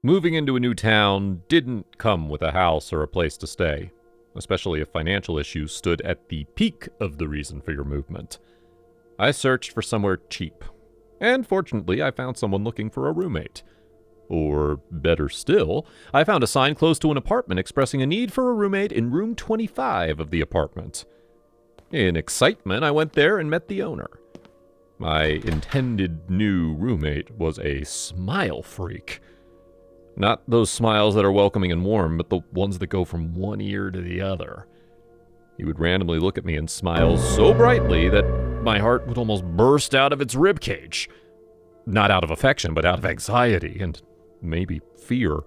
Moving into a new town didn't come with a house or a place to stay, especially if financial issues stood at the peak of the reason for your movement. I searched for somewhere cheap, and fortunately I found someone looking for a roommate. Or better still, I found a sign close to an apartment expressing a need for a roommate in room 25 of the apartment. In excitement, I went there and met the owner. My intended new roommate was a smile freak. Not those smiles that are welcoming and warm, but the ones that go from one ear to the other. He would randomly look at me and smile so brightly that my heart would almost burst out of its ribcage. Not out of affection, but out of anxiety and maybe fear.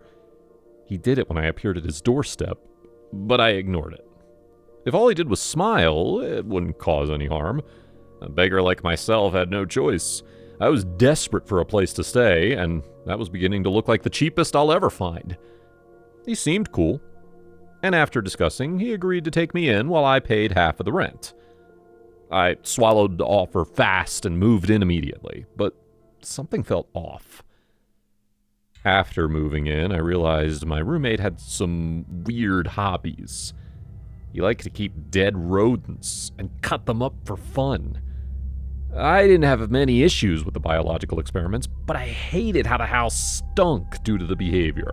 He did it when I appeared at his doorstep, but I ignored it. If all he did was smile, it wouldn't cause any harm. A beggar like myself had no choice. I was desperate for a place to stay, and that was beginning to look like the cheapest I'll ever find. He seemed cool, and after discussing, he agreed to take me in while I paid half of the rent. I swallowed the offer fast and moved in immediately, but something felt off. After moving in, I realized my roommate had some weird hobbies. He liked to keep dead rodents and cut them up for fun. I didn't have many issues with the biological experiments, but I hated how the house stunk due to the behavior.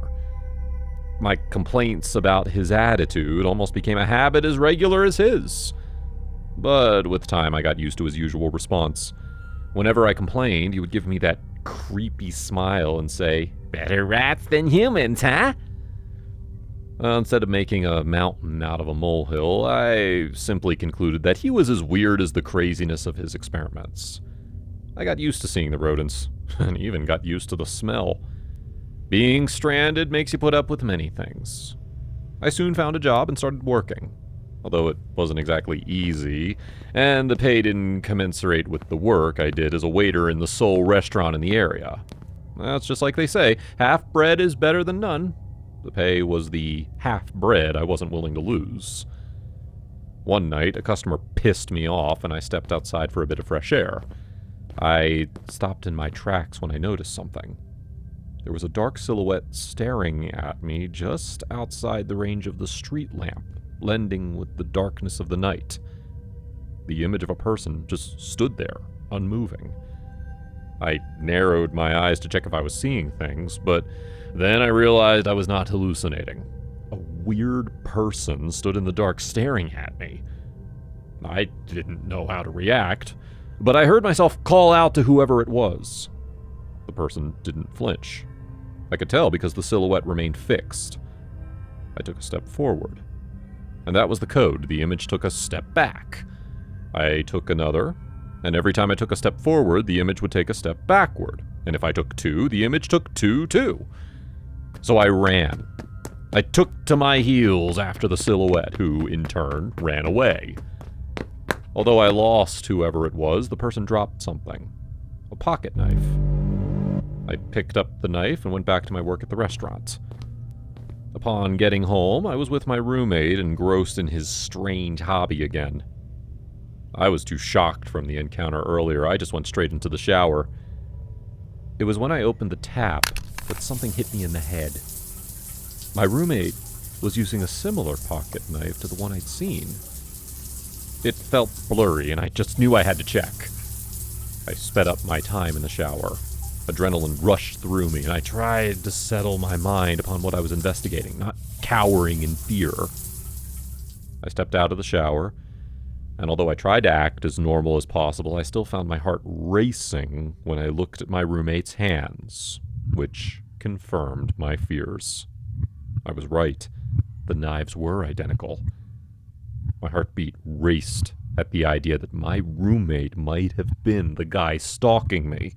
My complaints about his attitude almost became a habit as regular as his. But with time, I got used to his usual response. Whenever I complained, he would give me that creepy smile and say, "Better rats than humans, huh?" Instead of making a mountain out of a molehill, I simply concluded that he was as weird as the craziness of his experiments. I got used to seeing the rodents, and even got used to the smell. Being stranded makes you put up with many things. I soon found a job and started working, although it wasn't exactly easy, and the pay didn't commensurate with the work I did as a waiter in the sole restaurant in the area. That's just like they say, half bread is better than none. The pay was the half bread I wasn't willing to lose. One night, a customer pissed me off, and I stepped outside for a bit of fresh air. I stopped in my tracks when I noticed something. There was a dark silhouette staring at me just outside the range of the street lamp, blending with the darkness of the night. The image of a person just stood there, unmoving. I narrowed my eyes to check if I was seeing things, but then I realized I was not hallucinating. A weird person stood in the dark staring at me. I didn't know how to react, but I heard myself call out to whoever it was. The person didn't flinch. I could tell because the silhouette remained fixed. I took a step forward, and that was the code. The image took a step back. I took another, and every time I took a step forward, the image would take a step backward. And if I took two, the image took two, too. So I ran. I took to my heels after the silhouette, who, in turn, ran away. Although I lost whoever it was, the person dropped something. A pocket knife. I picked up the knife and went back to my work at the restaurant. Upon getting home, I was with my roommate, engrossed in his strange hobby again. I was too shocked from the encounter earlier. I just went straight into the shower. It was when I opened the tap that something hit me in the head. My roommate was using a similar pocket knife to the one I'd seen. It felt blurry, and I just knew I had to check. I sped up my time in the shower. Adrenaline rushed through me, and I tried to settle my mind upon what I was investigating, not cowering in fear. I stepped out of the shower, and although I tried to act as normal as possible, I still found my heart racing when I looked at my roommate's hands, which confirmed my fears. I was right. The knives were identical. My heartbeat raced at the idea that my roommate might have been the guy stalking me.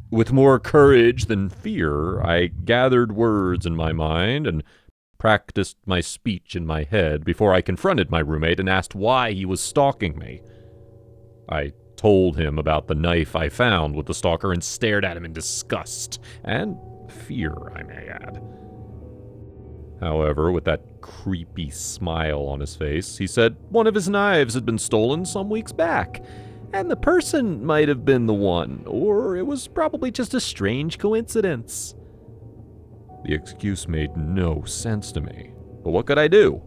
With more courage than fear, I gathered words in my mind and practiced my speech in my head before I confronted my roommate and asked why he was stalking me. I told him about the knife I found with the stalker and stared at him in disgust and fear, I may add. However, with that creepy smile on his face, he said one of his knives had been stolen some weeks back, and the person might have been the one, or it was probably just a strange coincidence. The excuse made no sense to me, but what could I do?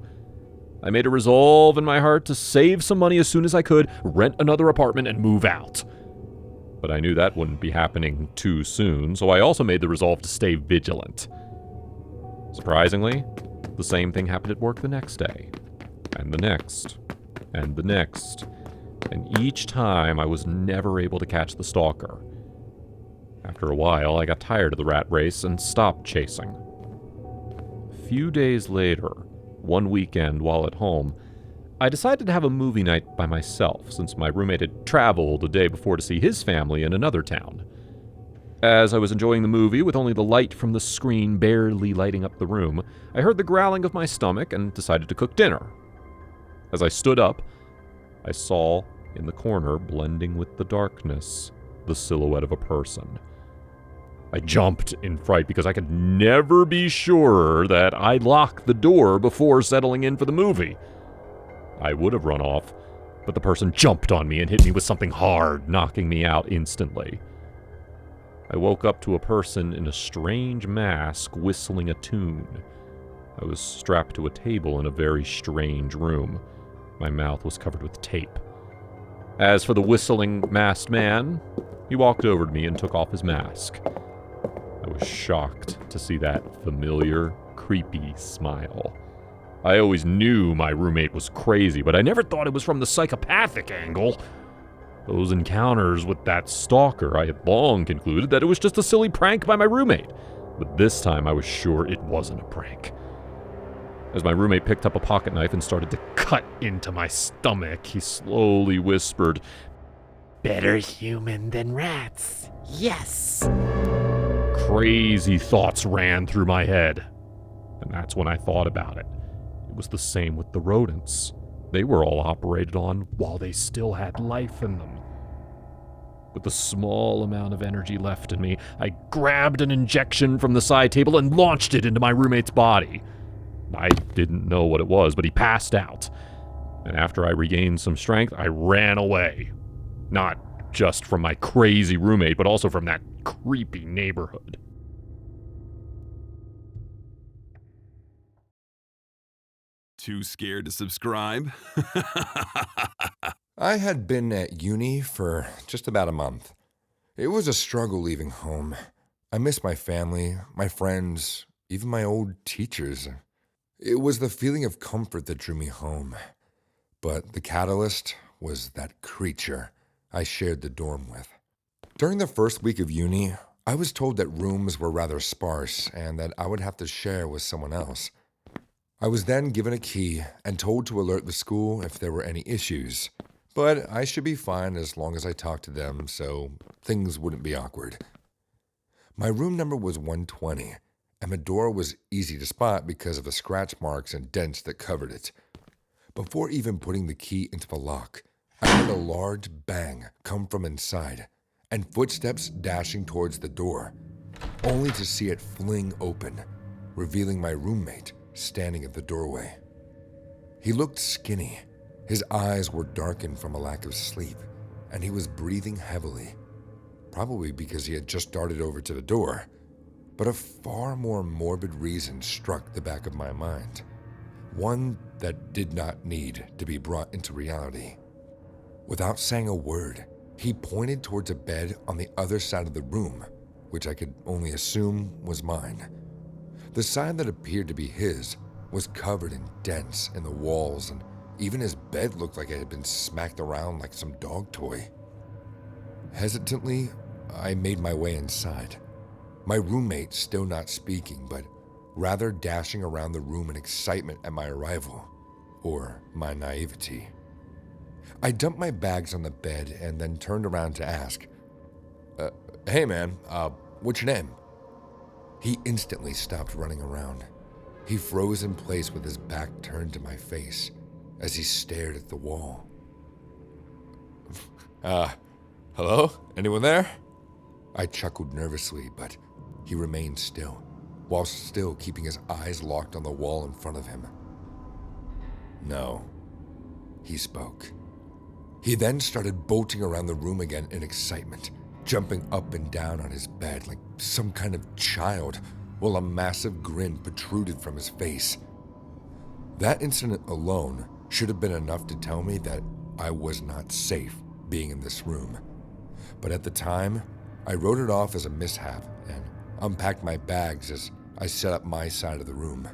I made a resolve in my heart to save some money as soon as I could, rent another apartment, and move out. But I knew that wouldn't be happening too soon, so I also made the resolve to stay vigilant. Surprisingly, the same thing happened at work the next day, and the next, and the next, and each time I was never able to catch the stalker. After a while, I got tired of the rat race and stopped chasing. A few days later, one weekend while at home, I decided to have a movie night by myself since my roommate had traveled the day before to see his family in another town. As I was enjoying the movie with only the light from the screen barely lighting up the room, I heard the growling of my stomach and decided to cook dinner. As I stood up, I saw in the corner, blending with the darkness, the silhouette of a person. I jumped in fright because I could never be sure that I locked the door before settling in for the movie. I would have run off, but the person jumped on me and hit me with something hard, knocking me out instantly. I woke up to a person in a strange mask whistling a tune. I was strapped to a table in a very strange room. My mouth was covered with tape. As for the whistling masked man, he walked over to me and took off his mask. I was shocked to see that familiar, creepy smile. I always knew my roommate was crazy, but I never thought it was from the psychopathic angle. Those encounters with that stalker, I had long concluded that it was just a silly prank by my roommate. But this time I was sure it wasn't a prank. As my roommate picked up a pocket knife and started to cut into my stomach, he slowly whispered, "Better human than rats. Yes." Crazy thoughts ran through my head. And that's when I thought about it. It was the same with the rodents. They were all operated on while they still had life in them. With the small amount of energy left in me, I grabbed an injection from the side table and launched it into my roommate's body. I didn't know what it was, but he passed out. And after I regained some strength, I ran away. Not just from my crazy roommate, but also from that creepy neighborhood. Too scared to subscribe? I had been at uni for just about a month. It was a struggle leaving home. I missed my family, my friends, even my old teachers. It was the feeling of comfort that drew me home. But the catalyst was that creature I shared the dorm with. During the first week of uni, I was told that rooms were rather sparse and that I would have to share with someone else. I was then given a key and told to alert the school if there were any issues, but I should be fine as long as I talked to them so things wouldn't be awkward. My room number was 120, and the door was easy to spot because of the scratch marks and dents that covered it. Before even putting the key into the lock, I heard a large bang come from inside and footsteps dashing towards the door, only to see it fling open, revealing my roommate standing at the doorway. He looked skinny. His eyes were darkened from a lack of sleep, and he was breathing heavily, probably because he had just darted over to the door. But a far more morbid reason struck the back of my mind, one that did not need to be brought into reality. Without saying a word, he pointed towards a bed on the other side of the room, which I could only assume was mine. The side that appeared to be his was covered in dents in the walls, and even his bed looked like it had been smacked around like some dog toy. Hesitantly, I made my way inside. My roommate still not speaking, but rather dashing around the room in excitement at my arrival, or my naivety. I dumped my bags on the bed and then turned around to ask, "Hey man, what's your name?" He instantly stopped running around. He froze in place with his back turned to my face as he stared at the wall. Hello? Anyone there?" I chuckled nervously, but he remained still, while still keeping his eyes locked on the wall in front of him. "No," he spoke. He then started bolting around the room again in excitement, jumping up and down on his bed like some kind of child, while a massive grin protruded from his face. That incident alone should have been enough to tell me that I was not safe being in this room. But at the time, I wrote it off as a mishap and unpacked my bags as I set up my side of the room.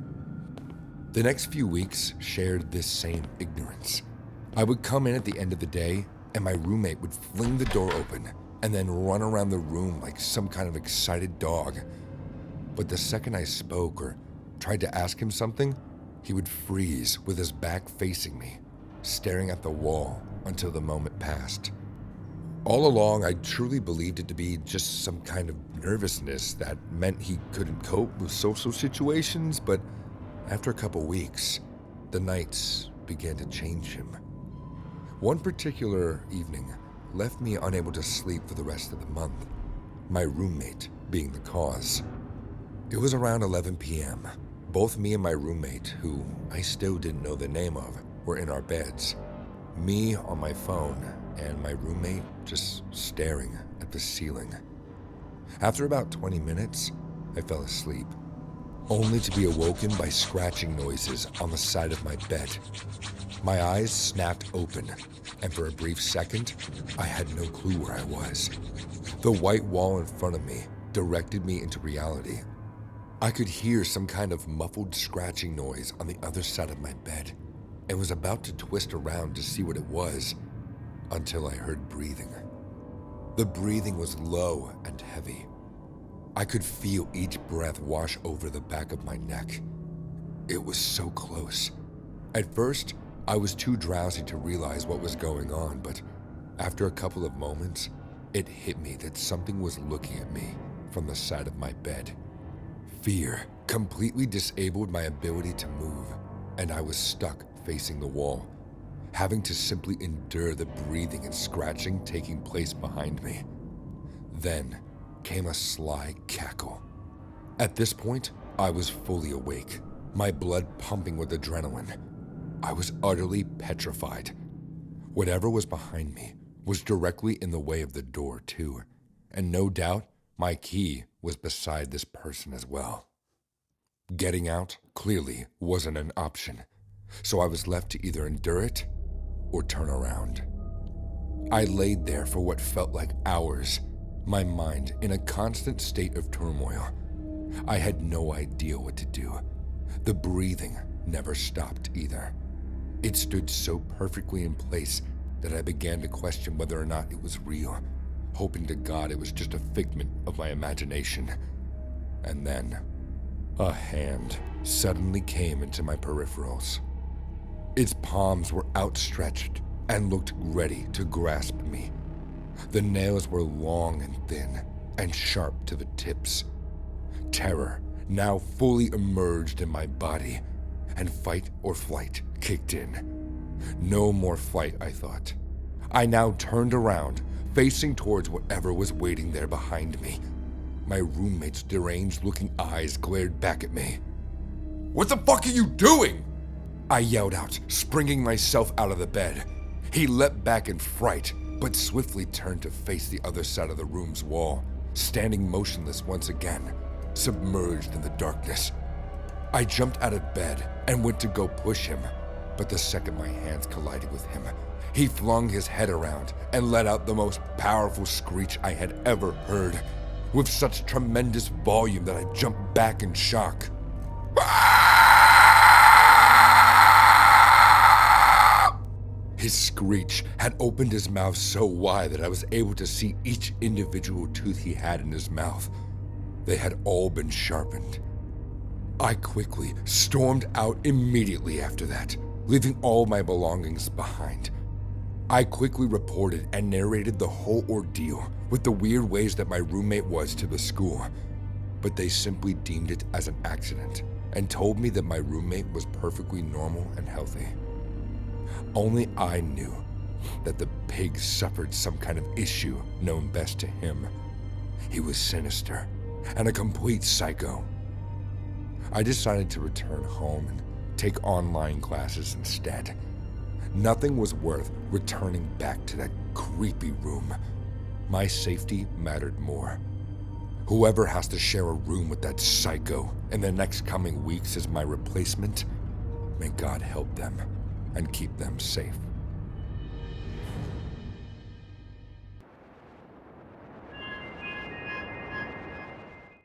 The next few weeks shared this same ignorance. I would come in at the end of the day, and my roommate would fling the door open and then run around the room like some kind of excited dog. But the second I spoke or tried to ask him something, he would freeze with his back facing me, staring at the wall until the moment passed. All along, I truly believed it to be just some kind of nervousness that meant he couldn't cope with social situations, but after a couple weeks, the nights began to change him. One particular evening left me unable to sleep for the rest of the month, my roommate being the cause. It was around 11 p.m. Both me and my roommate, who I still didn't know the name of, were in our beds. Me on my phone, and my roommate just staring at the ceiling. After about 20 minutes, I fell asleep, only to be awoken by scratching noises on the side of my bed. My eyes snapped open, and for a brief second, I had no clue where I was. The white wall in front of me directed me into reality. I could hear some kind of muffled scratching noise on the other side of my bed, and was about to twist around to see what it was, until I heard breathing. The breathing was low and heavy. I could feel each breath wash over the back of my neck. It was so close. At first, I was too drowsy to realize what was going on, but after a couple of moments, it hit me that something was looking at me from the side of my bed. Fear completely disabled my ability to move, and I was stuck facing the wall, having to simply endure the breathing and scratching taking place behind me. Then came a sly cackle. At this point, I was fully awake, my blood pumping with adrenaline. I was utterly petrified. Whatever was behind me was directly in the way of the door, too, and no doubt my key was beside this person as well. Getting out clearly wasn't an option, so I was left to either endure it or turn around. I laid there for what felt like hours, my mind in a constant state of turmoil. I had no idea what to do. The breathing never stopped either. It stood so perfectly in place that I began to question whether or not it was real, hoping to God it was just a figment of my imagination. And then, a hand suddenly came into my peripherals. Its palms were outstretched and looked ready to grasp me. The nails were long and thin and sharp to the tips. Terror now fully emerged in my body, and fight or flight kicked in. No more flight, I thought. I now turned around, facing towards whatever was waiting there behind me. My roommate's deranged-looking eyes glared back at me. "What the fuck are you doing?" I yelled out, springing myself out of the bed. He leapt back in fright, but swiftly turned to face the other side of the room's wall, standing motionless once again, submerged in the darkness. I jumped out of bed and went to go push him, but the second my hands collided with him, he flung his head around and let out the most powerful screech I had ever heard, with such tremendous volume that I jumped back in shock. His screech had opened his mouth so wide that I was able to see each individual tooth he had in his mouth. They had all been sharpened. I quickly stormed out immediately after that, leaving all my belongings behind. I quickly reported and narrated the whole ordeal with the weird ways that my roommate was to the school, but they simply deemed it as an accident and told me that my roommate was perfectly normal and healthy. Only I knew that the pig suffered some kind of issue known best to him. He was sinister and a complete psycho. I decided to return home and take online classes instead. Nothing was worth returning back to that creepy room. My safety mattered more. Whoever has to share a room with that psycho in the next coming weeks as my replacement, may God help them and keep them safe.